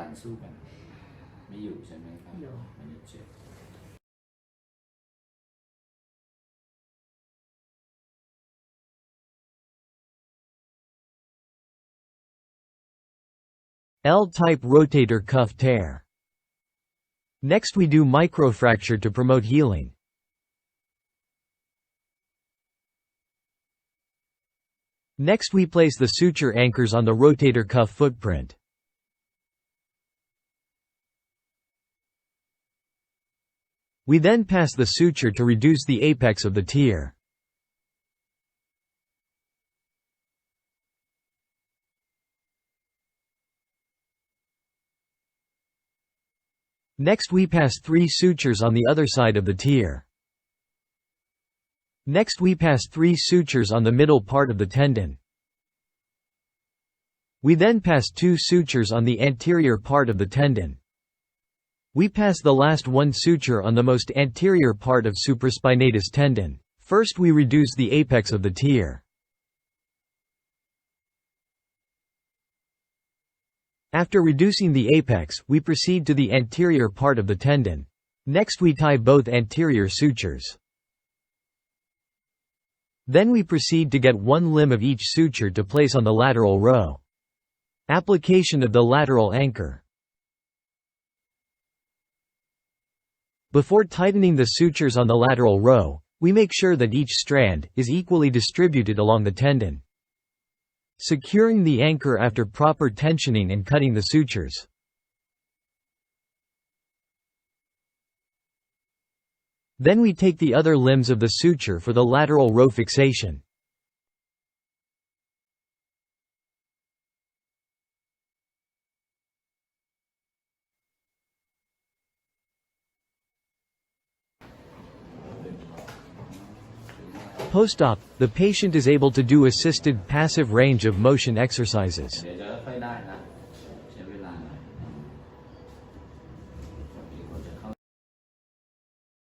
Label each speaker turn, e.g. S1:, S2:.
S1: การสู้กันไม่อยู่ใช่ไหมครับมันเจ็บ
S2: L-type rotator cuff tear. Next we do microfracture to promote healing. Next we place the suture anchors on the rotator cuff footprint. We then pass the suture to reduce the apex of the tear. Next we pass 3 sutures on the other side of the tear. Next we pass 3 sutures on the middle part of the tendon. We then pass 2 sutures on the anterior part of the tendon. We pass the last 1 suture on the most anterior part of supraspinatus tendon. First we reduce the apex of the tear. After reducing the apex, we proceed to the anterior part of the tendon. Next we tie both anterior sutures. Then we proceed to get 1 limb of each suture to place on the lateral row. Application of the lateral anchor. Before tightening the sutures on the lateral row, we make sure that each strand is equally distributed along the tendon. Securing the anchor after proper tensioning and cutting the sutures. Then we take the other limbs of the suture for the lateral row fixation. Post-op, the patient is able to do assisted passive range of motion exercises.